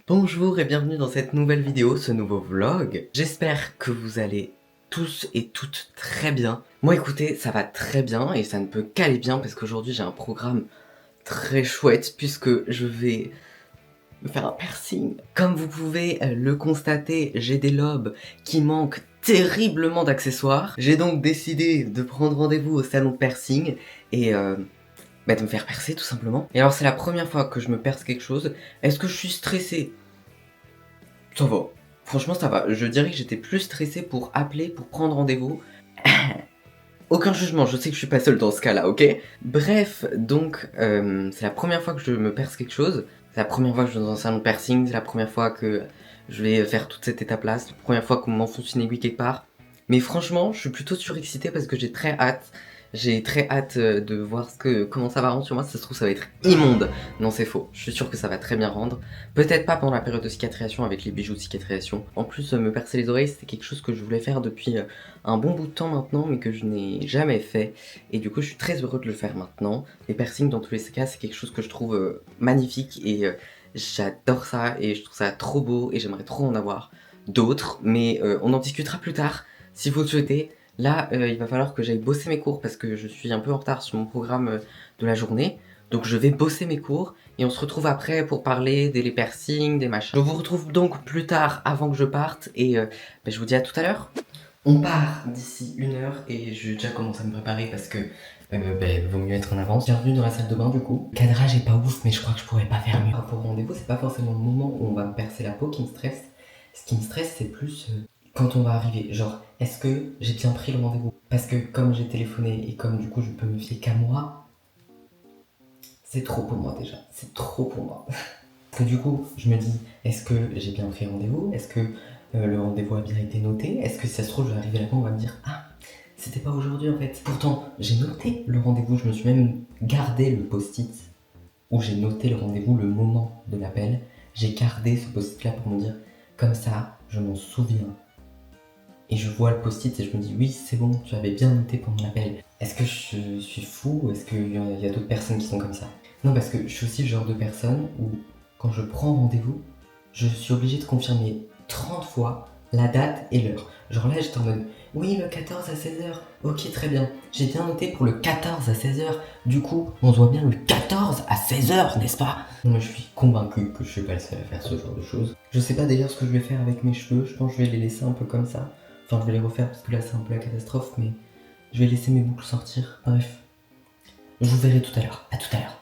Bonjour et bienvenue dans cette nouvelle vidéo, ce nouveau vlog. J'espère que vous allez tous et toutes très bien. Moi écoutez, ça va très bien et ça ne peut qu'aller bien parce qu'aujourd'hui j'ai un programme très chouette puisque je vais me faire un piercing. Comme vous pouvez le constater, j'ai des lobes qui manquent terriblement d'accessoires. J'ai donc décidé de prendre rendez-vous au salon de piercing et de me faire percer tout simplement. Et alors c'est la première fois que je me perce quelque chose. Est-ce que je suis stressé? Ça va. Franchement ça va. Je dirais que j'étais plus stressé pour appeler, pour prendre rendez-vous. Aucun jugement, je sais que je suis pas seul dans ce cas-là, ok? Bref, donc c'est la première fois que je me perce quelque chose. C'est la première fois que je vais dans un salon de piercing. C'est la première fois que je vais faire toute cette étape-là. C'est la première fois qu'on m'enfonce une aiguille quelque part. Mais franchement, je suis plutôt surexcité parce que j'ai très hâte. J'ai très hâte de voir comment ça va rendre sur moi. Si ça se trouve, ça va être immonde. Non, c'est faux. Je suis sûr que ça va très bien rendre. Peut-être pas pendant la période de cicatrisation avec les bijoux de cicatrisation. En plus, me percer les oreilles, c'était quelque chose que je voulais faire depuis un bon bout de temps maintenant, mais que je n'ai jamais fait. Et du coup, je suis très heureux de le faire maintenant. Les piercings, dans tous les cas, c'est quelque chose que je trouve magnifique et j'adore ça. Et je trouve ça trop beau et j'aimerais trop en avoir d'autres. Mais on en discutera plus tard, si vous le souhaitez. Là, il va falloir que j'aille bosser mes cours parce que je suis un peu en retard sur mon programme de la journée. Donc je vais bosser mes cours et on se retrouve après pour parler des piercings, des machins. Je vous retrouve donc plus tard avant que je parte et je vous dis à tout à l'heure. On part d'ici 1 heure et je vais déjà commencer à me préparer parce que vaut mieux être en avance. Bienvenue dans la salle de bain du coup. Le cadrage est pas ouf mais je crois que je pourrais pas faire mieux. Par rapport au rendez-vous, c'est pas forcément le moment où on va me percer la peau qui me stresse. Ce qui me stresse c'est plus quand on va arriver. Genre, est-ce que j'ai bien pris le rendez-vous? Parce que comme j'ai téléphoné et comme du coup je peux me fier qu'à moi, c'est trop pour moi déjà. C'est trop pour moi. Parce que du coup, je me dis, est-ce que j'ai bien pris rendez-vous? Est-ce que le rendez-vous a bien été noté? Est-ce que si ça se trouve, je vais arriver là-bas, on va me dire, ah, c'était pas aujourd'hui en fait. Pourtant, j'ai noté le rendez-vous, je me suis même gardé le post-it où j'ai noté le rendez-vous, le moment de l'appel. J'ai gardé ce post-it là pour me dire, comme ça, je m'en souviens. Et je vois le post-it et je me dis, oui, c'est bon, tu avais bien noté pendant l'appel. Est-ce que je suis fou ou est-ce qu'il y a d'autres personnes qui sont comme ça? Non, parce que je suis aussi le genre de personne où, quand je prends rendez-vous, je suis obligé de confirmer 30 fois la date et l'heure. Genre là, j'étais en mode, oui, le 14 à 16h. Ok, très bien. J'ai bien noté pour le 14 à 16h. Du coup, on se voit bien le 14 à 16h, n'est-ce pas? Moi, je suis convaincu que je suis pas le seul à faire ce genre de choses. Je sais pas d'ailleurs ce que je vais faire avec mes cheveux. Je pense que je vais les laisser un peu comme ça. Enfin, je vais les refaire parce que là, c'est un peu la catastrophe, mais je vais laisser mes boucles sortir. Bref. Je vous verrai tout à l'heure. À tout à l'heure.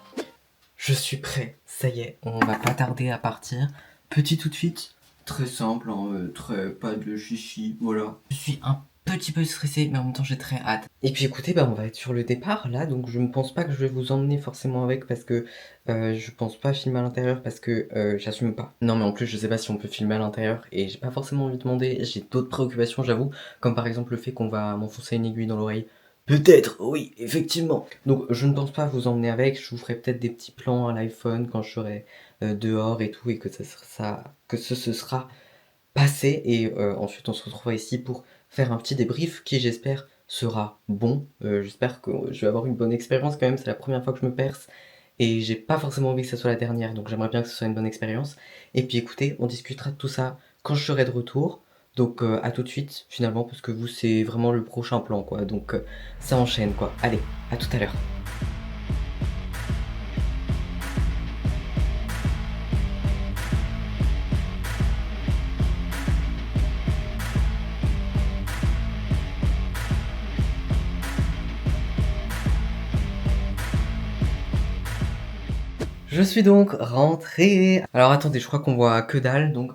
Je suis prêt. Ça y est, on va pas tarder à partir. Petit outfit, très simple, hein, très pas de chichi, voilà. Je suis un petit peu stressé, mais en même temps j'ai très hâte. Et puis écoutez, on va être sur le départ là, donc je ne pense pas que je vais vous emmener forcément avec parce que je pense pas filmer à l'intérieur parce que j'assume pas. Non mais en plus je sais pas si on peut filmer à l'intérieur et j'ai pas forcément envie de demander, j'ai d'autres préoccupations j'avoue, comme par exemple le fait qu'on va m'enfoncer une aiguille dans l'oreille. Peut-être, oui, effectivement. Donc je ne pense pas vous emmener avec, je vous ferai peut-être des petits plans à l'iPhone quand je serai dehors et tout et que ce sera passé et ensuite on se retrouvera ici pour faire un petit débrief qui j'espère sera bon. J'espère que je vais avoir une bonne expérience quand même, c'est la première fois que je me perce et j'ai pas forcément envie que ça soit la dernière donc j'aimerais bien que ce soit une bonne expérience. Et puis écoutez, on discutera de tout ça quand je serai de retour. Donc à tout de suite finalement parce que vous c'est vraiment le prochain plan quoi, donc ça enchaîne quoi. Allez, à tout à l'heure. Je suis donc rentré. Alors attendez, je crois qu'on voit que dalle, donc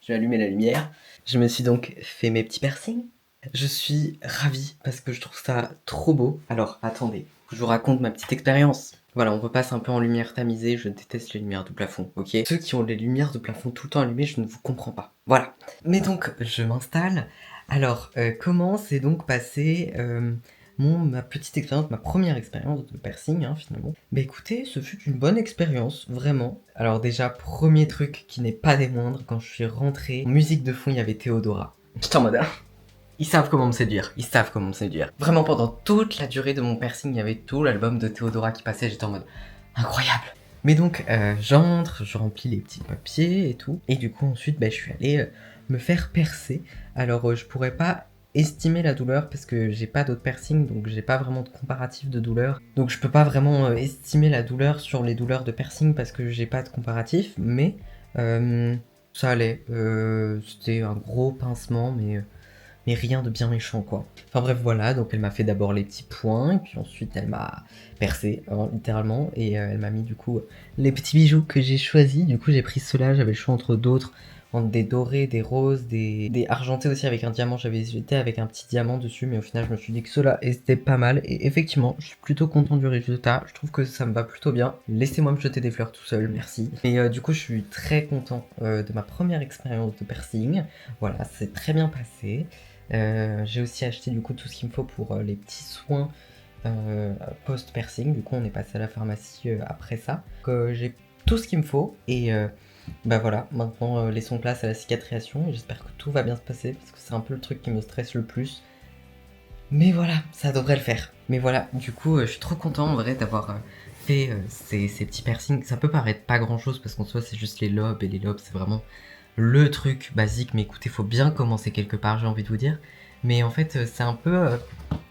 je vais allumer la lumière. Je me suis donc fait mes petits piercings. Je suis ravi parce que je trouve ça trop beau. Alors attendez, je vous raconte ma petite expérience. Voilà, on repasse un peu en lumière tamisée, je déteste les lumières de plafond, ok? Ceux qui ont les lumières de plafond tout le temps allumées, je ne vous comprends pas. Voilà. Mais donc, je m'installe. Alors, comment s'est donc passé ma petite expérience, ma première expérience de piercing, hein, finalement. Bah écoutez, ce fut une bonne expérience, vraiment. Alors déjà, premier truc qui n'est pas des moindres, quand je suis rentré, en musique de fond, il y avait Théodora. J'étais en mode... Ils savent comment me séduire, ils savent comment me séduire. Vraiment, pendant toute la durée de mon piercing, il y avait tout l'album de Théodora qui passait, j'étais en mode... Incroyable, Mais donc, j'entre, je remplis les petits papiers et tout. Et du coup, ensuite, je suis allé me faire percer. Alors, je pourrais pas estimer la douleur parce que j'ai pas d'autres piercings, donc j'ai pas vraiment de comparatif de douleur. Donc, je peux pas vraiment estimer la douleur sur les douleurs de piercing parce que j'ai pas de comparatif. Mais ça allait. C'était un gros pincement, mais rien de bien méchant quoi. Enfin bref voilà, donc elle m'a fait d'abord les petits points, puis ensuite elle m'a percé, littéralement, et elle m'a mis du coup les petits bijoux que j'ai choisis. Du coup j'ai pris ceux-là, j'avais le choix entre d'autres, entre des dorés, des roses, des argentés aussi avec un diamant, j'avais hésité avec un petit diamant dessus, mais au final je me suis dit que ceux-là étaient pas mal, et effectivement je suis plutôt content du résultat, je trouve que ça me va plutôt bien. Laissez-moi me jeter des fleurs tout seul, merci. Mais du coup je suis très content de ma première expérience de piercing, voilà, c'est très bien passé. J'ai aussi acheté du coup tout ce qu'il me faut pour les petits soins post-piercing. Du coup, on est passé à la pharmacie après ça. J'ai tout ce qu'il me faut et voilà, maintenant laissons place à la cicatrisation et j'espère que tout va bien se passer parce que c'est un peu le truc qui me stresse le plus. Mais voilà, ça devrait le faire. Mais voilà, du coup, je suis trop content en vrai d'avoir fait ces petits piercings. Ça peut paraître pas grand chose parce qu'en soi, c'est juste les lobes et les lobes, c'est vraiment le truc basique, mais écoutez, faut bien commencer quelque part, j'ai envie de vous dire. Mais en fait, c'est un peu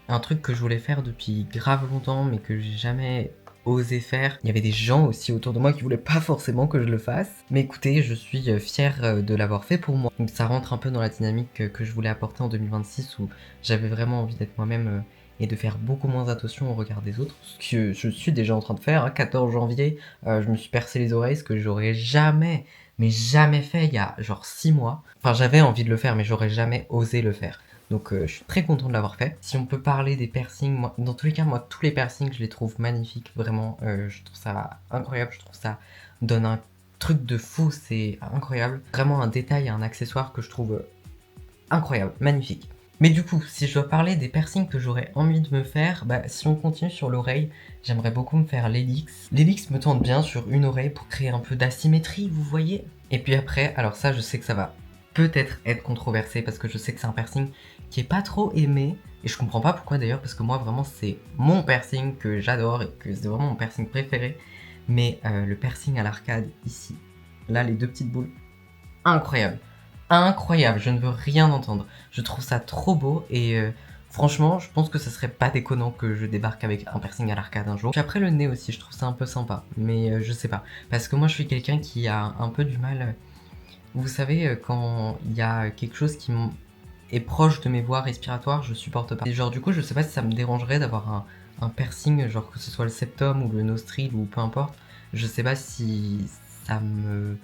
un truc que je voulais faire depuis grave longtemps, mais que j'ai jamais osé faire. Il y avait des gens aussi autour de moi qui voulaient pas forcément que je le fasse. Mais écoutez, je suis fier de l'avoir fait pour moi. Donc ça rentre un peu dans la dynamique que je voulais apporter en 2026, où j'avais vraiment envie d'être moi-même et de faire beaucoup moins attention au regard des autres. Ce que je suis déjà en train de faire. 14 janvier, je me suis percé les oreilles, ce que j'aurais jamais mais jamais fait il y a genre 6 mois. Enfin, j'avais envie de le faire, mais j'aurais jamais osé le faire. Donc, je suis très content de l'avoir fait. Si on peut parler des piercings, moi, dans tous les cas, moi, tous les piercings, je les trouve magnifiques. Vraiment, je trouve ça incroyable. Je trouve ça donne un truc de fou. C'est incroyable. Vraiment un détail, un accessoire que je trouve incroyable, magnifique. Mais du coup, si je dois parler des piercings que j'aurais envie de me faire, si on continue sur l'oreille, j'aimerais beaucoup me faire l'hélix. L'hélix me tente bien sur une oreille pour créer un peu d'asymétrie, vous voyez. Et puis après, alors ça, je sais que ça va peut-être être controversé parce que je sais que c'est un piercing qui est pas trop aimé. Et je comprends pas pourquoi d'ailleurs, parce que moi vraiment c'est mon piercing que j'adore et que c'est vraiment mon piercing préféré. Mais le piercing à l'arcade ici, là les deux petites boules, incroyable. Incroyable, je ne veux rien entendre. Je trouve ça trop beau et franchement, je pense que ça serait pas déconnant que je débarque avec un piercing à l'arcade un jour. Puis après le nez aussi, je trouve ça un peu sympa, mais je sais pas. Parce que moi je suis quelqu'un qui a un peu du mal. Vous savez, quand il y a quelque chose qui est proche de mes voies respiratoires, je supporte pas. Et genre du coup, je sais pas si ça me dérangerait d'avoir un piercing, genre que ce soit le septum ou le nostril ou peu importe. Je sais pas si ça me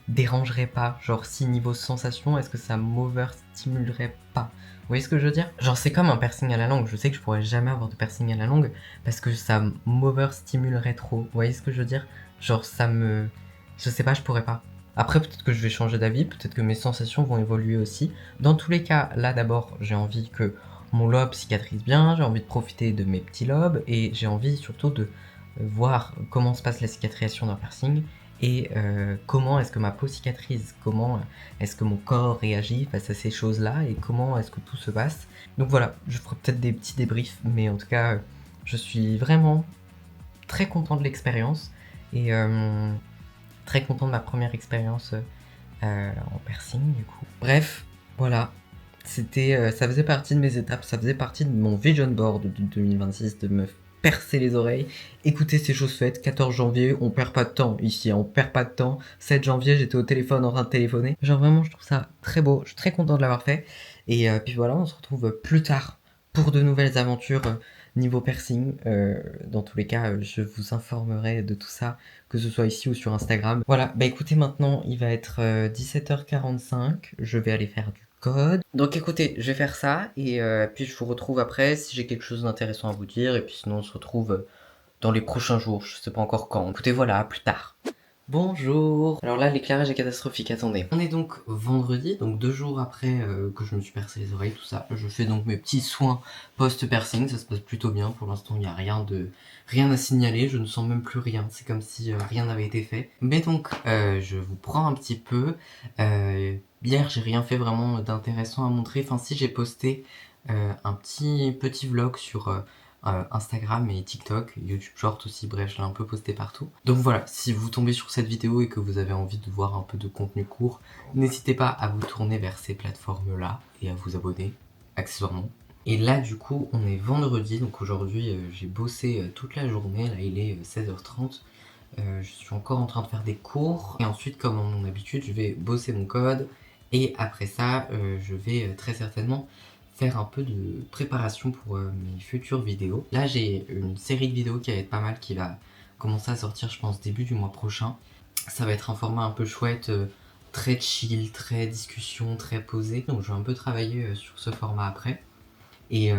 dérangerait pas, genre si niveau sensation, est-ce que ça m'overstimulerait pas? Vous voyez ce que je veux dire? Genre c'est comme un piercing à la langue, je sais que je pourrais jamais avoir de piercing à la langue parce que ça m'overstimulerait trop, vous voyez ce que je veux dire? Genre ça me... je sais pas, je pourrais pas. Après peut-être que je vais changer d'avis, peut-être que mes sensations vont évoluer aussi. Dans tous les cas, là d'abord j'ai envie que mon lobe cicatrise bien, j'ai envie de profiter de mes petits lobes et j'ai envie surtout de voir comment se passe la cicatrisation d'un piercing et comment est-ce que ma peau cicatrise, comment est-ce que mon corps réagit face à ces choses-là et comment est-ce que tout se passe. Donc voilà, je ferai peut-être des petits débriefs, mais en tout cas, je suis vraiment très content de l'expérience et très content de ma première expérience en piercing du coup. Bref, voilà. C'était, ça faisait partie de mes étapes, ça faisait partie de mon vision board de 2026 de me percer les oreilles. Écoutez, c'est chose faite. 14 janvier, on perd pas de temps ici, on perd pas de temps. 7 janvier, j'étais au téléphone en train de téléphoner. Genre vraiment, je trouve ça très beau. Je suis très content de l'avoir fait. Et puis voilà, on se retrouve plus tard pour de nouvelles aventures niveau piercing. Dans tous les cas, je vous informerai de tout ça, que ce soit ici ou sur Instagram. Voilà, écoutez, maintenant il va être 17h45. Je vais aller faire du code. Donc écoutez, je vais faire ça et puis je vous retrouve après si j'ai quelque chose d'intéressant à vous dire et puis sinon on se retrouve dans les prochains jours, je sais pas encore quand. Écoutez, voilà, à plus tard. Bonjour. Alors là, l'éclairage est catastrophique, attendez. On est donc vendredi, donc 2 jours après que je me suis percé les oreilles, tout ça. Je fais donc mes petits soins post-piercing, ça se passe plutôt bien. Pour l'instant, il n'y a rien à signaler, je ne sens même plus rien. C'est comme si rien n'avait été fait. Mais donc, je vous prends un petit peu. Hier, j'ai rien fait vraiment d'intéressant à montrer. Enfin, si, j'ai posté un petit vlog sur Instagram et TikTok, YouTube Short aussi, bref, je l'ai un peu posté partout. Donc voilà, si vous tombez sur cette vidéo et que vous avez envie de voir un peu de contenu court, n'hésitez pas à vous tourner vers ces plateformes-là et à vous abonner, accessoirement. Et là, du coup, on est vendredi, donc aujourd'hui, j'ai bossé toute la journée, là il est 16h30. Je suis encore en train de faire des cours et ensuite, comme à mon habitude, je vais bosser mon code et après ça, je vais très certainement faire un peu de préparation pour mes futures vidéos. Là, j'ai une série de vidéos qui va être pas mal, qui va commencer à sortir, je pense, début du mois prochain. Ça va être un format un peu chouette, très chill, très discussion, très posé. Donc, je vais un peu travailler sur ce format après. Et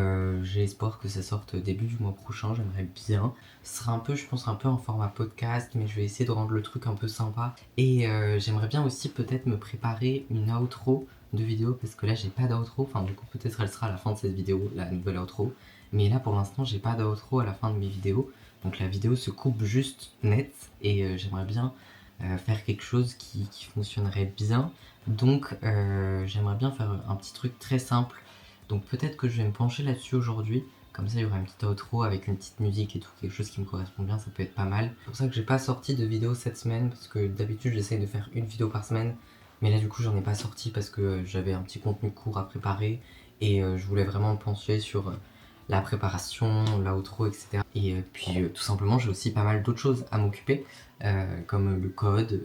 j'ai espoir que ça sorte début du mois prochain, j'aimerais bien. Ce sera un peu, je pense, un peu en format podcast, mais je vais essayer de rendre le truc un peu sympa. Et j'aimerais bien aussi peut-être me préparer une outro de vidéo, parce que là j'ai pas d'outro, enfin du coup peut-être elle sera à la fin de cette vidéo, la nouvelle outro. Mais là pour l'instant j'ai pas d'outro à la fin de mes vidéos, donc la vidéo se coupe juste net, et j'aimerais bien faire quelque chose qui fonctionnerait bien. Donc j'aimerais bien faire un petit truc très simple. Donc peut-être que je vais me pencher là-dessus aujourd'hui. Comme ça, il y aura une petite outro avec une petite musique et tout, quelque chose qui me correspond bien, ça peut être pas mal. C'est pour ça que j'ai pas sorti de vidéo cette semaine, parce que d'habitude j'essaye de faire une vidéo par semaine. Mais là du coup j'en ai pas sorti parce que j'avais un petit contenu court à préparer. Et je voulais vraiment me pencher sur la préparation, l'outro, etc. Et puis tout simplement j'ai aussi pas mal d'autres choses à m'occuper. Comme le code,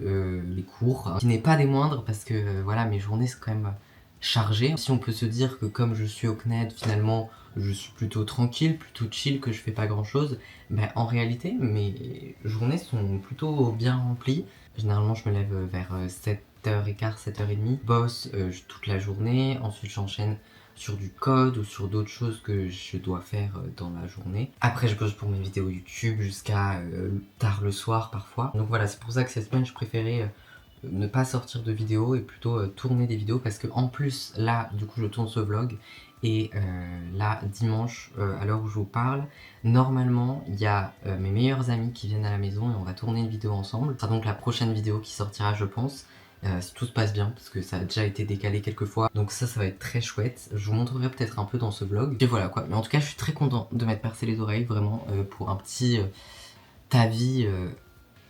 les cours, qui n'est pas des moindres parce que voilà, mes journées c'est quand même chargé. Si on peut se dire que comme je suis au CNED, finalement, je suis plutôt tranquille, plutôt chill, que je fais pas grand chose, ben, en réalité, mes journées sont plutôt bien remplies. Généralement, je me lève vers 7h15, 7h30, bosse toute la journée, ensuite j'enchaîne sur du code ou sur d'autres choses que je dois faire dans la journée. Après, je bosse pour mes vidéos YouTube jusqu'à tard le soir parfois. Donc voilà, c'est pour ça que cette semaine, je préférais ne pas sortir de vidéos et plutôt tourner des vidéos, parce que en plus là du coup je tourne ce vlog et là dimanche à l'heure où je vous parle, normalement il y a mes meilleurs amis qui viennent à la maison et on va tourner une vidéo ensemble. Ce sera donc la prochaine vidéo qui sortira, je pense, si tout se passe bien, parce que ça a déjà été décalé quelques fois, donc ça va être très chouette. Je vous montrerai peut-être un peu dans ce vlog et voilà quoi. Mais en tout cas je suis très content de m'être percé les oreilles vraiment pour un petit avis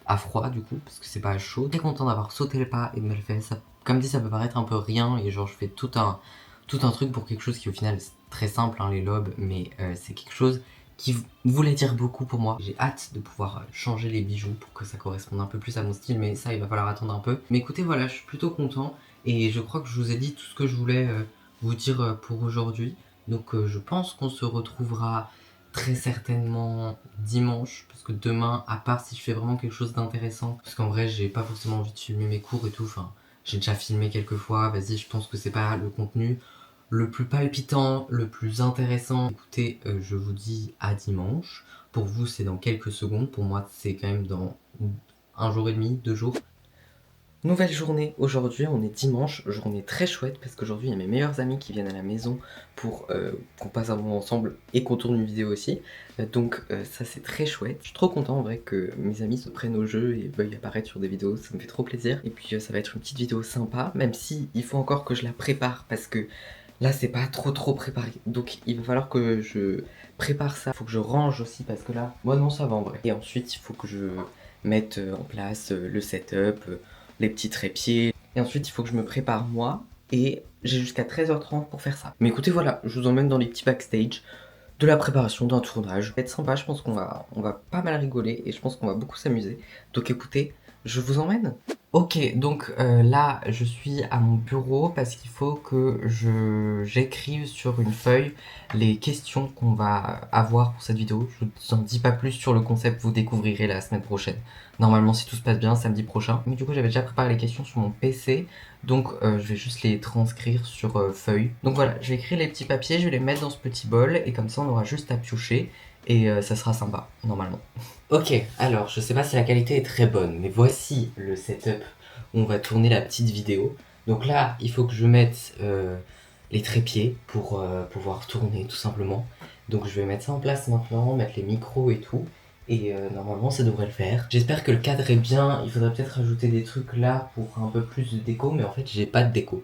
à froid du coup, parce que c'est pas à chaud. Très content d'avoir sauté le pas et de me le faire. Ça, comme dit, ça peut paraître un peu rien et genre je fais tout un truc pour quelque chose qui au final c'est très simple, hein, les lobes, mais c'est quelque chose qui voulait dire beaucoup pour moi. J'ai hâte de pouvoir changer les bijoux pour que ça corresponde un peu plus à mon style, mais ça il va falloir attendre un peu. Mais écoutez, voilà, je suis plutôt content et je crois que je vous ai dit tout ce que je voulais vous dire pour aujourd'hui. Donc je pense qu'on se retrouvera très certainement dimanche, parce que demain, à part si je fais vraiment quelque chose d'intéressant, parce qu'en vrai j'ai pas forcément envie de filmer mes cours et tout, enfin j'ai déjà filmé quelques fois, vas-y, je pense que c'est pas le contenu le plus palpitant, le plus intéressant. Écoutez, je vous dis à dimanche. Pour vous c'est dans quelques secondes, pour moi c'est quand même dans un jour et demi, 2 jours. Nouvelle journée aujourd'hui, on est dimanche, journée très chouette parce qu'aujourd'hui il y a mes meilleurs amis qui viennent à la maison pour qu'on passe un moment ensemble et qu'on tourne une vidéo aussi. Donc ça c'est très chouette. Je suis trop content en vrai que mes amis se prennent au jeu et veuillent apparaître sur des vidéos, ça me fait trop plaisir. Et puis ça va être une petite vidéo sympa, même si il faut encore que je la prépare parce que là c'est pas trop préparé. Donc il va falloir que je prépare ça, il faut que je range aussi parce que là, moi non ça va en vrai. Et ensuite il faut que je mette en place le setup, les petits trépieds. Et ensuite, il faut que je me prépare moi. Et j'ai jusqu'à 13h30 pour faire ça. Mais écoutez, voilà, je vous emmène dans les petits backstage de la préparation d'un tournage. Ça va être sympa, je pense qu'on va pas mal rigoler et je pense qu'on va beaucoup s'amuser. Donc écoutez, je vous emmène. Ok, donc là, je suis à mon bureau parce qu'il faut que j'écrive sur une feuille les questions qu'on va avoir pour cette vidéo. Je vous en dis pas plus sur le concept, vous découvrirez la semaine prochaine. Normalement, si tout se passe bien, samedi prochain. Mais du coup, j'avais déjà préparé les questions sur mon PC, donc je vais juste les transcrire sur feuille. Donc voilà, je vais écrire les petits papiers, je vais les mettre dans ce petit bol, et comme ça, on aura juste à piocher, et ça sera sympa, normalement. Ok, alors je sais pas si la qualité est très bonne, mais voici le setup où on va tourner la petite vidéo. Donc là, il faut que je mette les trépieds pour pouvoir tourner tout simplement. Donc je vais mettre ça en place maintenant, mettre les micros et tout. Et normalement ça devrait le faire. J'espère que le cadre est bien, il faudrait peut-être rajouter des trucs là pour un peu plus de déco, mais en fait j'ai pas de déco.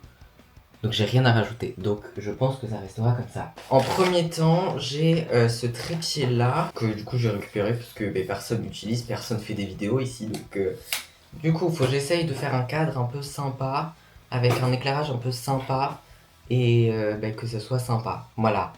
Donc j'ai rien à rajouter. Donc je pense que ça restera comme ça. En premier temps, j'ai ce trépied là que du coup j'ai récupéré parce que personne n'utilise, personne fait des vidéos ici. Donc du coup, faut que j'essaye de faire un cadre un peu sympa avec un éclairage un peu sympa et que ce soit sympa. Voilà.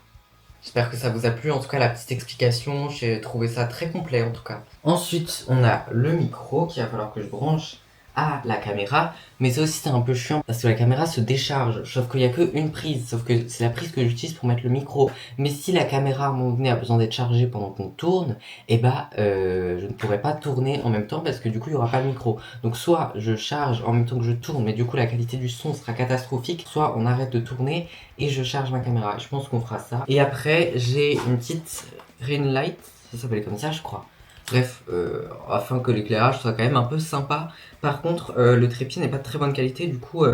J'espère que ça vous a plu, en tout cas la petite explication, j'ai trouvé ça très complet en tout cas. Ensuite, on a le micro qu'il va falloir que je branche à la caméra, mais ça aussi c'est un peu chiant parce que la caméra se décharge, sauf qu'il n'y a qu'une prise, sauf que c'est la prise que j'utilise pour mettre le micro. Mais si la caméra à un moment donné a besoin d'être chargée pendant qu'on tourne, je ne pourrai pas tourner en même temps parce que du coup il n'y aura pas le micro. Donc soit je charge en même temps que je tourne, mais du coup la qualité du son sera catastrophique, soit on arrête de tourner et je charge ma caméra. Je pense qu'on fera ça. Et après, j'ai une petite ring light, ça s'appelle comme ça, je crois. Bref, afin que l'éclairage soit quand même un peu sympa. Par contre, le trépied n'est pas de très bonne qualité, du coup,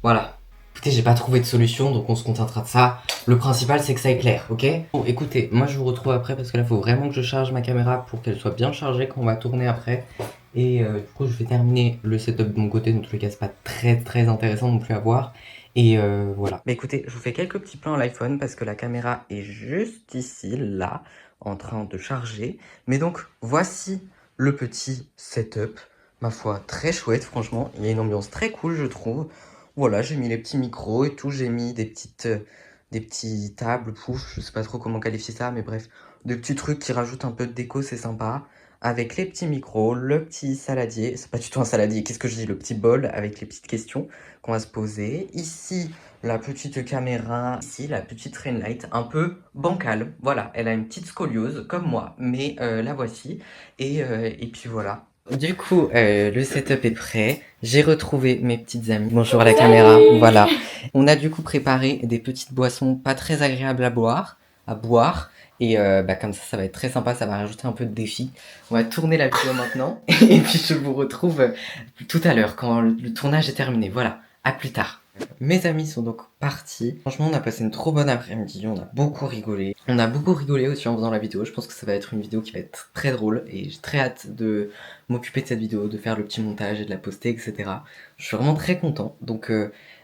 voilà. Écoutez, j'ai pas trouvé de solution, donc on se contentera de ça. Le principal, c'est que ça éclaire, ok? Bon, écoutez, moi je vous retrouve après parce que là, il faut vraiment que je charge ma caméra pour qu'elle soit bien chargée quand on va tourner après. Et du coup, je vais terminer le setup de mon côté. Dans tous les cas, c'est pas très intéressant non plus à voir. Et voilà. Bah écoutez, je vous fais quelques petits plans à l'iPhone parce que la caméra est juste ici, là, en train de charger. Mais donc, voici le petit setup. Ma foi, très chouette, franchement. Il y a une ambiance très cool, je trouve. Voilà, j'ai mis les petits micros et tout. J'ai mis des petits tables, pouf, je sais pas trop comment qualifier ça, mais bref. Des petits trucs qui rajoutent un peu de déco, c'est sympa. Avec les petits micros, le petit saladier. C'est pas du tout un saladier, qu'est-ce que je dis? Le petit bol avec les petites questions qu'on va se poser. Ici, la petite caméra. Ici, la petite ring light, un peu bancale. Voilà, elle a une petite scoliose, comme moi, mais la voici. Et puis voilà. Du coup, le setup est prêt. J'ai retrouvé mes petites amies. Bonjour à la caméra. Voilà. On a du coup préparé des petites boissons pas très agréables à boire. Et comme ça va être très sympa. Ça va rajouter un peu de défi. On va tourner la vidéo maintenant. Et puis je vous retrouve tout à l'heure quand le tournage est terminé. Voilà. À plus tard. Mes amis sont donc partis. Franchement, on a passé une trop bonne après-midi. On a beaucoup rigolé. On a beaucoup rigolé aussi en faisant la vidéo. Je pense que ça va être une vidéo qui va être très drôle. Et j'ai très hâte de m'occuper de cette vidéo, de faire le petit montage et de la poster, etc. Je suis vraiment très content. Donc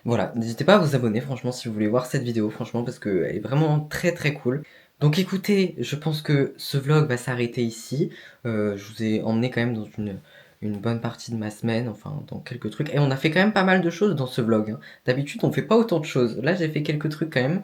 voilà, n'hésitez pas à vous abonner, franchement, si vous voulez voir cette vidéo, franchement, parce qu'elle est vraiment très cool. Donc écoutez, je pense que ce vlog va s'arrêter ici. Je vous ai emmené quand même dans une bonne partie de ma semaine, enfin dans quelques trucs. Et on a fait quand même pas mal de choses dans ce vlog, hein. D'habitude on fait pas autant de choses. Là j'ai fait quelques trucs quand même.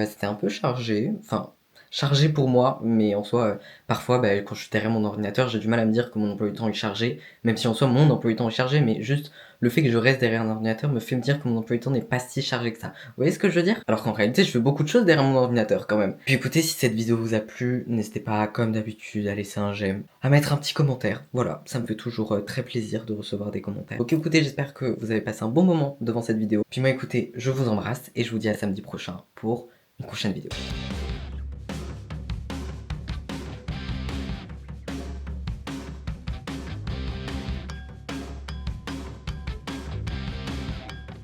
C'était un peu chargé, enfin chargé pour moi, mais en soi, parfois quand je suis derrière mon ordinateur, j'ai du mal à me dire que mon emploi du temps est chargé, même si en soi mon emploi du temps est chargé, mais juste le fait que je reste derrière un ordinateur me fait me dire que mon emploi du temps n'est pas si chargé que ça. Vous voyez ce que je veux dire? Alors qu'en réalité, je fais beaucoup de choses derrière mon ordinateur quand même. Puis écoutez, si cette vidéo vous a plu, n'hésitez pas, comme d'habitude, à laisser un j'aime, à mettre un petit commentaire. Voilà, ça me fait toujours très plaisir de recevoir des commentaires. Donc écoutez, j'espère que vous avez passé un bon moment devant cette vidéo. Puis moi écoutez, je vous embrasse et je vous dis à samedi prochain pour une prochaine vidéo.